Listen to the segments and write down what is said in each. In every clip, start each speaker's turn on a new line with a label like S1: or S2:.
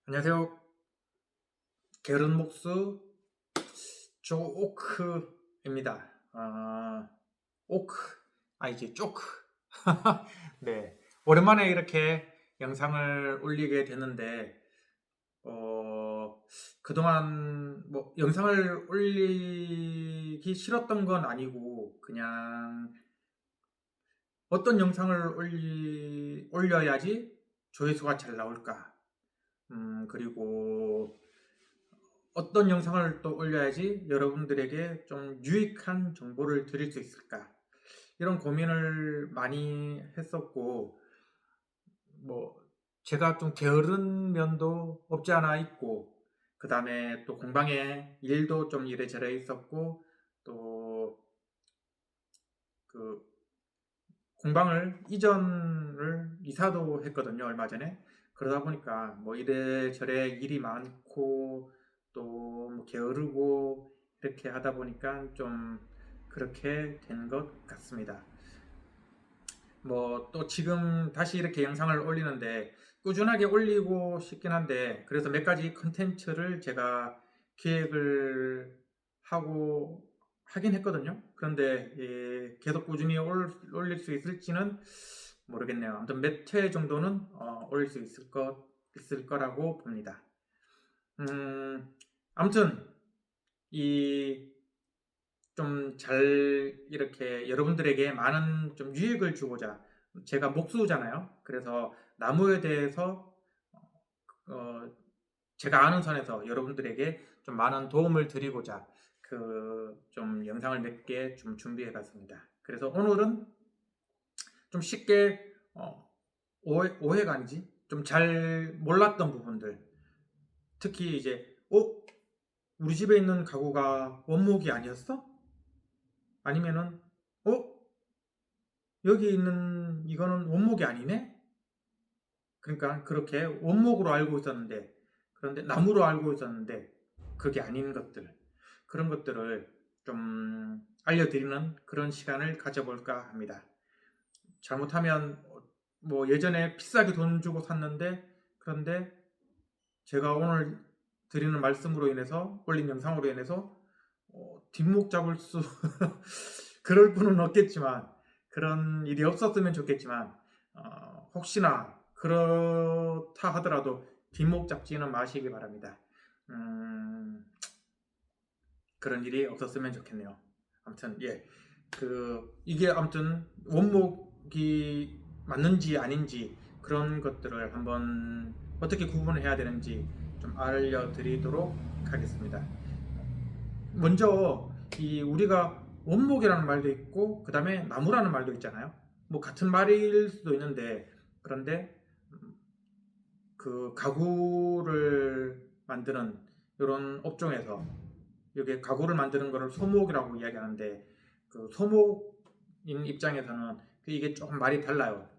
S1: 안녕하세요. 게으른 목수 조오크입니다. 오크, 이제 쪼크. 네, 오랜만에 이렇게 영상을 올리게 되는데, 그동안 뭐 영상을 올리기 싫었던 건 아니고, 그냥 어떤 영상을 올려야지 조회수가 잘 나올까. 그리고 어떤 영상을 또 올려야지 여러분들에게 좀 유익한 정보를 드릴 수 있을까? 이런 고민을 많이 했었고, 뭐, 제가 좀 게으른 면도 없지 않아 있고, 그 다음에 또 공방에 일도 좀 이래저래 있었고, 또 그 공방을 이사도 했거든요, 얼마 전에. 그러다 보니까 뭐 이래저래 일이 많고 또 뭐 게으르고 이렇게 하다 보니까 좀 그렇게 된 것 같습니다. 뭐 또 지금 다시 이렇게 영상을 올리는데 꾸준하게 올리고 싶긴 한데, 그래서 몇 가지 컨텐츠를 제가 기획을 하고 하긴 했거든요. 그런데 계속 꾸준히 올릴 수 있을지는 모르겠네요. 아무튼 몇 회 정도는 올릴 수 있을 거라고 봅니다. 아무튼 이 좀 잘 이렇게 여러분들에게 많은 좀 유익을 주고자, 제가 목수잖아요. 그래서 나무에 대해서 어, 제가 아는 선에서 여러분들에게 좀 많은 도움을 드리고자 그 좀 영상을 몇 개 좀 준비해 봤습니다. 그래서 오늘은 좀 쉽게 오해가 아니지, 좀 잘 몰랐던 부분들, 특히 이제 우리 집에 있는 가구가 원목이 아니었어? 아니면은 어 여기 있는 이거는 원목이 아니네? 그러니까 그렇게 원목으로 알고 있었는데, 그런데 나무로 알고 있었는데 그게 아닌 것들, 그런 것들을 좀 알려드리는 그런 시간을 가져볼까 합니다. 잘못하면 뭐 예전에 비싸게 돈 주고 샀는데, 그런데 제가 오늘 드리는 말씀으로 인해서, 올린 영상으로 인해서 뒷목 잡을 수 그럴 분은 없겠지만, 그런 일이 없었으면 좋겠지만, 혹시나 그렇다 하더라도 뒷목 잡지는 마시기 바랍니다. 음, 그런 일이 없었으면 좋겠네요. 아무튼 이게 아무튼 원목이 맞는지 아닌지 그런 것들을 한번 어떻게 구분해야 되는지 좀 알려드리도록 하겠습니다. 먼저 우리가 원목이라는 말도 있고 그 다음에 나무라는 말도 있잖아요. 뭐 같은 말일 수도 있는데, 그런데 그 가구를 만드는 이런 업종에서 여기 가구를 만드는 거를 소목이라고 이야기하는데, 그 소목인 입장에서는 이게 조금 말이 달라요.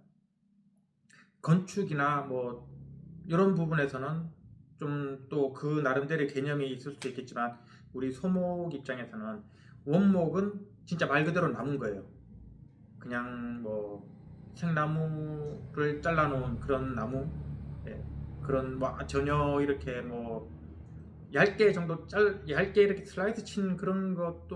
S1: 건축이나 뭐 이런 부분에서는 좀 또 그 나름대로의 개념이 있을 수도 있겠지만, 우리 소목 입장에서는 원목은 진짜 말 그대로 나무인 거예요. 그냥 뭐 생나무를 잘라놓은 그런 나무, 예, 그런 뭐 전혀 이렇게 뭐 얇게 이렇게 슬라이스 친 그런 거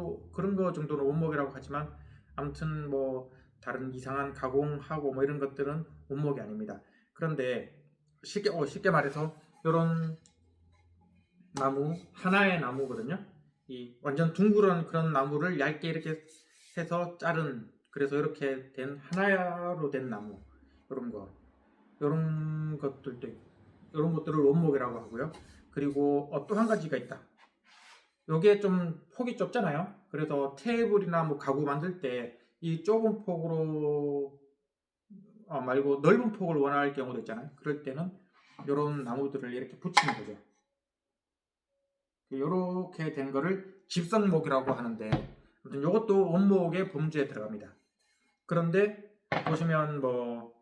S1: 정도는 원목이라고 하지만, 아무튼 뭐 다른 이상한 가공하고 뭐 이런 것들은 원목이 아닙니다. 그런데 쉽게 말해서 이런 나무 하나의 나무거든요. 이 완전 둥그런 그런 나무를 얇게 이렇게 해서 자른, 그래서 이렇게 된 하나로 된 나무, 이런 거, 이런 것들도 이런 것들을 원목이라고 하고요. 그리고 또 한 가지가 있다. 요게 좀 폭이 좁잖아요. 그래서 테이블이나 뭐 가구 만들 때 이 좁은 폭으로 말고 넓은 폭을 원할 경우도 있잖아요. 그럴 때는 이런 나무들을 이렇게 붙이는 거죠. 이렇게 된 거를 집성목이라고 하는데, 아무튼 이것도 원목의 범주에 들어갑니다. 그런데 보시면 뭐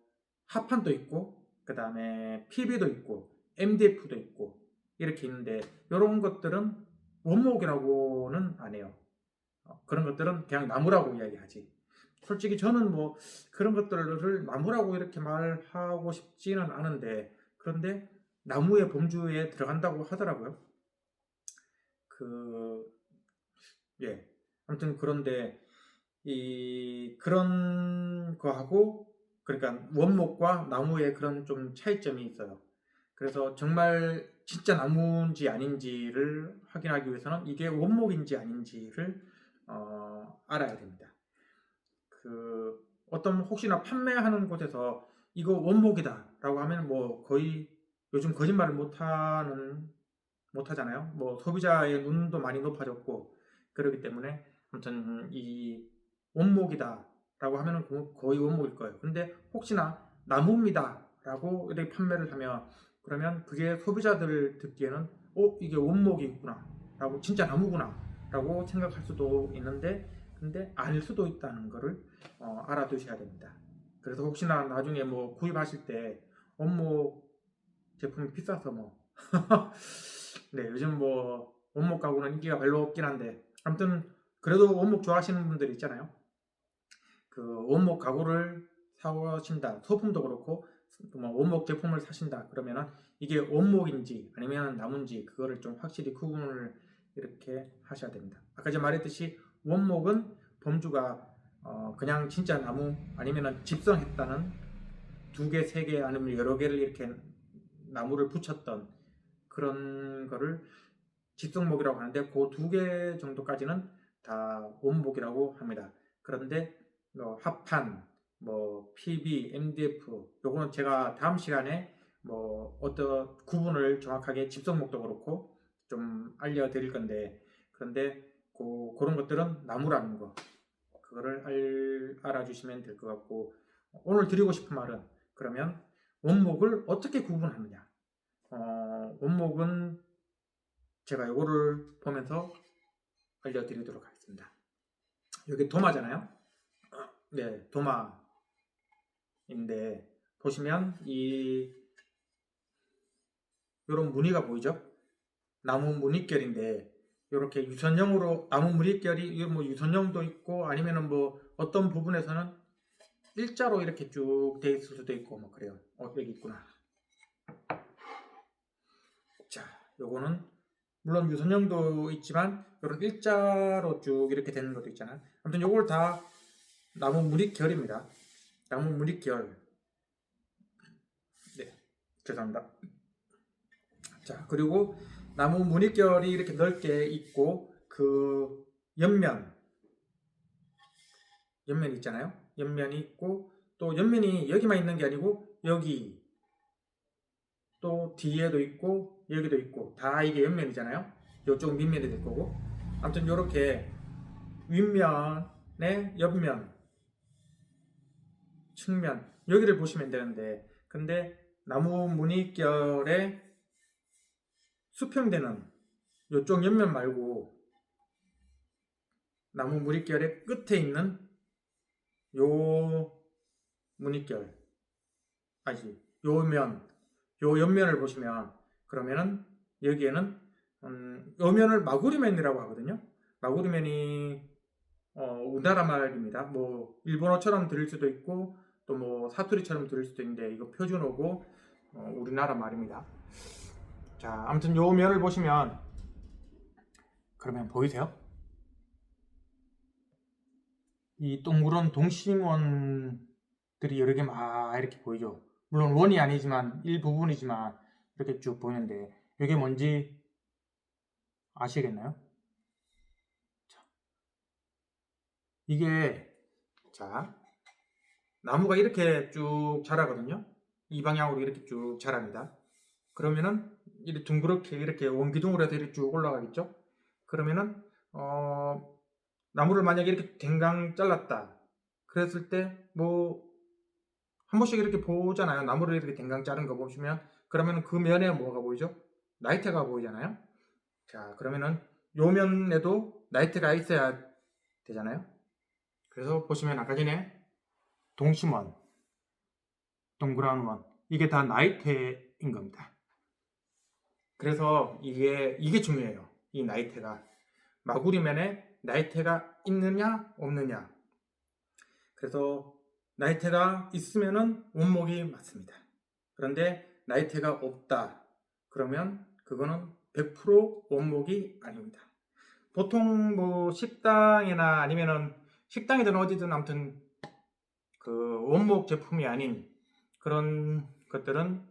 S1: 합판도 있고, 그 다음에 PB도 있고, MDF도 있고 이렇게 있는데, 이런 것들은 원목이라고는 안 해요. 그런 것들은 그냥 나무라고 이야기하지. 솔직히 저는 뭐 그런 것들을 나무라고 이렇게 말하고 싶지는 않은데, 그런데 나무의 범주에 들어간다고 하더라고요. 예. 아무튼 그런데 그런 거하고 그러니까 원목과 나무의 그런 좀 차이점이 있어요. 그래서 정말 진짜 나무인지 아닌지를 확인하기 위해서는 이게 원목인지 아닌지를 알아야 됩니다. 어떤 혹시나 판매하는 곳에서 이거 원목이다라고 하면 뭐 거의 요즘 거짓말을 못하잖아요. 뭐 소비자의 눈도 많이 높아졌고 그렇기 때문에 아무튼 이 원목이다라고 하면은 거의 원목일 거예요. 근데 혹시나 나무입니다라고 이렇게 판매를 하면 그러면 그게 소비자들 듣기에는 이게 원목이구나라고 진짜 나무구나라고 생각할 수도 있는데 근데 아닐 수도 있다는 거를 알아두셔야 됩니다. 그래서 혹시나 나중에 뭐 구입하실 때 원목 제품이 비싸서 뭐 네, 요즘 뭐 원목 가구는 인기가 별로 없긴 한데 아무튼 그래도 원목 좋아하시는 분들 있잖아요. 그 원목 가구를 사오신다, 소품도 그렇고 뭐 원목 제품을 사신다 그러면은 이게 원목인지 아니면 나무인지 그거를 좀 확실히 구분을 이렇게 하셔야 됩니다. 아까 제가 말했듯이 원목은 범주가 그냥 진짜 나무 아니면은 집성했다는 두 개, 세 개 아니면 여러 개를 이렇게 나무를 붙였던 그런 거를 집성목이라고 하는데 그 두 개 정도까지는 다 원목이라고 합니다. 그런데 합판, 뭐 PB, MDF 요거는 제가 다음 시간에 뭐 어떤 구분을 정확하게 집성목도 그렇고 좀 알려드릴 건데 그런데 그런 것들은 나무라는 거 그거를 알아주시면 될 것 같고 오늘 드리고 싶은 말은 그러면 원목을 어떻게 구분하느냐 원목은 제가 요거를 보면서 알려드리도록 하겠습니다. 여기 도마잖아요. 네, 도마인데 보시면 요런 무늬가 보이죠? 나무 무늬결인데 이렇게 유선형으로 나무 무늬결이 뭐 유선형도 있고 아니면은 뭐 어떤 부분에서는 일자로 이렇게 쭉 돼 있을 수도 있고 뭐 그래요. 여기 있구나. 자, 요거는 물론 유선형도 있지만 이런 일자로 쭉 이렇게 되는 것도 있잖아요. 아무튼 요걸 다 나무 무늬결입니다. 나무 무늬결. 네, 죄송합니다. 자, 그리고 나무 무늬결이 이렇게 넓게 있고 그 옆면 있잖아요. 옆면이 있고 또 옆면이 여기만 있는 게 아니고 여기 또 뒤에도 있고 여기도 있고 다 이게 옆면이잖아요. 이쪽 밑면이 될 거고 아무튼 이렇게 윗면에 옆면 측면 여기를 보시면 되는데 근데 나무 무늬결에 수평되는 이쪽 옆면 말고 나무 무늬결의 끝에 있는 요 무늬결 요 옆면을 보시면 그러면은 여기에는 요 면을 마구리면이라고 하거든요. 마구리면이 우리나라 말입니다. 뭐 일본어처럼 들릴 수도 있고 또 뭐 사투리처럼 들릴 수도 있는데 이거 표준어고 우리나라 말입니다. 자, 아무튼 요 면을 보시면 그러면 보이세요? 이 동그란 동심원들이 여러 개 막 이렇게 보이죠. 물론 원이 아니지만 일부분이지만 이렇게 쭉 보이는데 이게 뭔지 아시겠나요? 자, 이게 자 나무가 이렇게 쭉 자라거든요. 이 방향으로 이렇게 쭉 자랍니다. 그러면은 이렇게 둥그렇게 이렇게 원기둥으로 해서 이렇게 쭉 올라가겠죠. 그러면은 나무를 만약에 이렇게 댕강 잘랐다. 그랬을 때 뭐 한 번씩 이렇게 보잖아요. 나무를 이렇게 댕강 자른 거 보시면 그러면 그 면에 뭐가 보이죠? 나이테가 보이잖아요. 자, 그러면은 요 면에도 나이테가 있어야 되잖아요. 그래서 보시면 아까 전에 동심원, 동그란 원 이게 다 나이테인 겁니다. 그래서 이게 중요해요. 이 나이테가 마구리면에 나이테가 있느냐 없느냐. 그래서 나이테가 있으면은 원목이 맞습니다. 그런데 나이테가 없다. 그러면 그거는 100% 원목이 아닙니다. 보통 뭐 식당이나 아니면은 식당이든 어디든 아무튼 그 원목 제품이 아닌 그런 것들은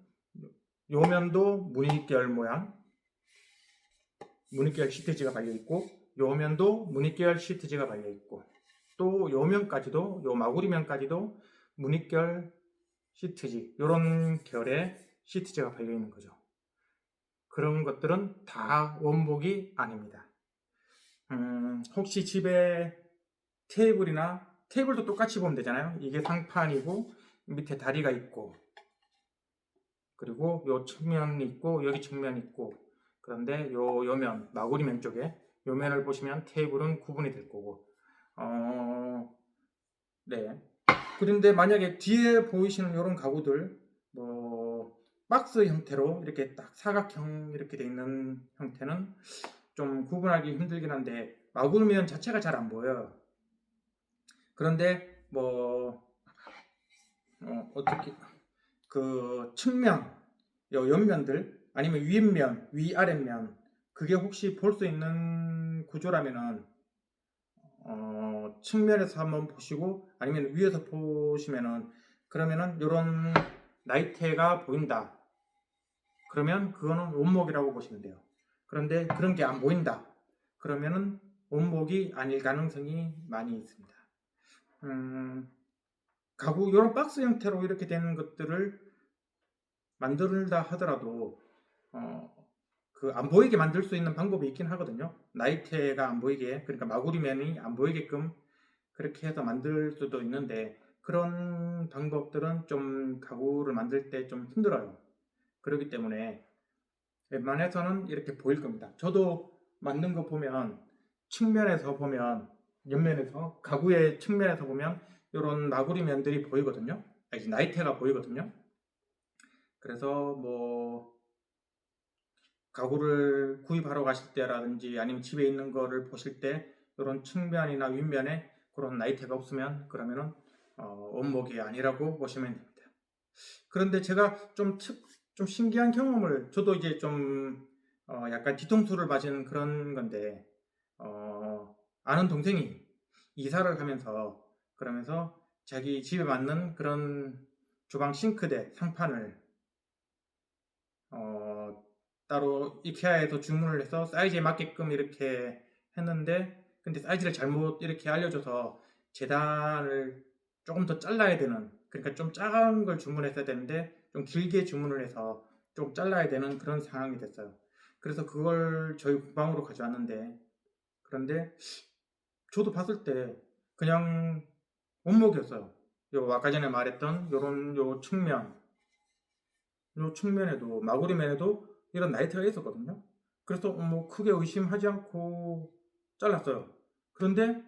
S1: 요면도 무늬결 모양, 무늬결 시트지가 발려 있고, 요면도 무늬결 시트지가 발려 있고, 또 요면까지도, 요 마구리면까지도 무늬결 시트지, 요런 결의 시트지가 발려 있는 거죠. 그런 것들은 다 원목이 아닙니다. 혹시 집에 테이블도 똑같이 보면 되잖아요. 이게 상판이고 밑에 다리가 있고, 그리고 요 측면이 있고 여기 측면이 있고, 그런데 요면 마구리면 쪽에 요면을 보시면 테이블은 구분이 될 거고, 네. 그런데 만약에 뒤에 보이시는 이런 가구들, 뭐 박스 형태로 이렇게 딱 사각형 이렇게 돼 있는 형태는 좀 구분하기 힘들긴 한데 마구리면 자체가 잘 안 보여요. 그런데 뭐 어떻게 그 측면, 옆면들 아니면 윗면, 위아랫면 그게 혹시 볼 수 있는 구조라면은 측면에서 한번 보시고 아니면 위에서 보시면은 그러면은 이런 나이테가 보인다. 그러면 그거는 원목이라고 보시면 돼요. 그런데 그런 게 안 보인다. 그러면은 원목이 아닐 가능성이 많이 있습니다. 가구 이런 박스 형태로 이렇게 되는 것들을 만들다 하더라도 그 안 보이게 만들 수 있는 방법이 있긴 하거든요. 나이테가 안 보이게, 그러니까 마구리면이 안 보이게끔 그렇게 해서 만들 수도 있는데 그런 방법들은 좀 가구를 만들 때 좀 힘들어요. 그렇기 때문에 웬만해서는 이렇게 보일 겁니다. 저도 만든 거 보면 측면에서 보면 옆면에서 가구의 측면에서 보면 이런 마구리 면들이 보이거든요. 아니, 나이테가 보이거든요. 그래서 뭐 가구를 구입하러 가실 때라든지 아니면 집에 있는 거를 보실 때 이런 측면이나 윗면에 그런 나이테가 없으면 그러면은 원목이 아니라고 보시면 됩니다. 그런데 제가 좀 신기한 경험을 저도 이제 좀 약간 뒤통수를 맞은 그런 건데 아는 동생이 이사를 하면서 그러면서 자기 집에 맞는 그런 주방 싱크대 상판을 따로 이케아에서 주문을 해서 사이즈에 맞게끔 이렇게 했는데 근데 사이즈를 잘못 이렇게 알려줘서 재단을 조금 더 잘라야 되는, 그러니까 좀 작은 걸 주문했어야 되는데 좀 길게 주문을 해서 좀 잘라야 되는 그런 상황이 됐어요. 그래서 그걸 저희 구방으로 가져왔는데 그런데 저도 봤을 때 그냥 원목이었어요. 요 아까 전에 말했던 요런 요 측면에도 마구리면에도 이런 나이트가 있었거든요. 그래서 뭐 크게 의심하지 않고 잘랐어요. 그런데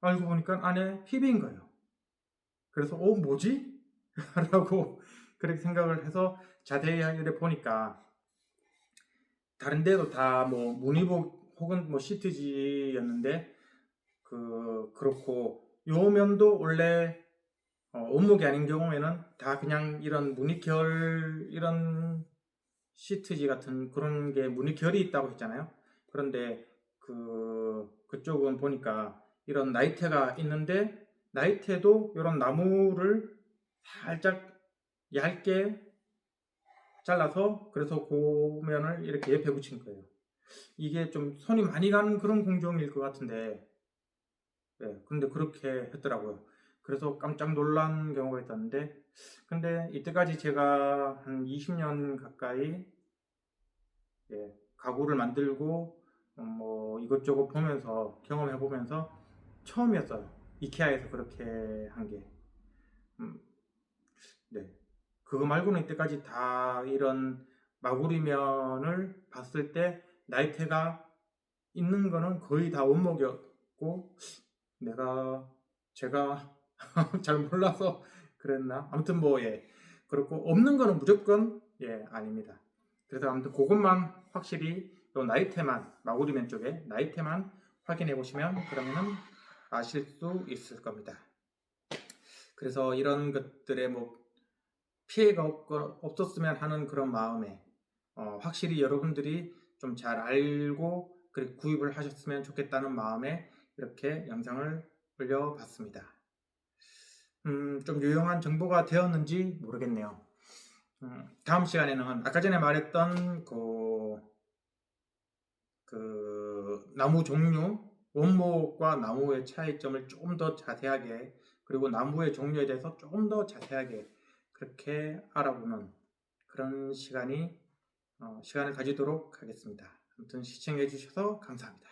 S1: 알고 보니까 안에 힙인 거예요. 그래서 뭐지? 라고 그렇게 생각을 해서 자세히 보니까 다른 데도 다 뭐 무늬복 혹은 뭐 시트지였는데 그렇고 요 면도 원래 원목이 아닌 경우에는 다 그냥 이런 무늬결 이런 시트지 같은 그런 게 무늬결이 있다고 했잖아요. 그런데 그쪽은 보니까 이런 나이테가 있는데 나이테도 이런 나무를 살짝 얇게 잘라서 그래서 고면을 이렇게 옆에 붙인 거예요. 이게 좀 손이 많이 가는 그런 공정일 것 같은데 네, 근데 그렇게 했더라고요. 그래서 깜짝 놀란 경우가 있었는데 근데 이때까지 제가 한 20년 가까이 가구를 만들고 뭐 이것저것 보면서 경험해 보면서 처음이었어요. 이케아에서 그렇게 한 게. 음, 네. 그거 말고는 이때까지 다 이런 마구리면을 봤을 때 나이테가 있는 거는 거의 다 원목이었고 제가 잘 몰라서 그랬나? 아무튼 뭐 그렇고 없는 거는 무조건 아닙니다. 그래서 아무튼 그것만 확실히 요 나이테만 마구리면 쪽에 나이테만 확인해 보시면 그러면은 아실 수 있을 겁니다. 그래서 이런 것들에 뭐 피해가 없었으면 하는 그런 마음에 확실히 여러분들이 좀 잘 알고 그렇게 구입을 하셨으면 좋겠다는 마음에 이렇게 영상을 올려봤습니다. 좀 유용한 정보가 되었는지 모르겠네요. 다음 시간에는 아까 전에 말했던 나무 종류, 원목과 나무의 차이점을 조금 더 자세하게, 그리고 나무의 종류에 대해서 조금 더 자세하게 그렇게 알아보는 그런 시간을 가지도록 하겠습니다. 아무튼 시청해 주셔서 감사합니다.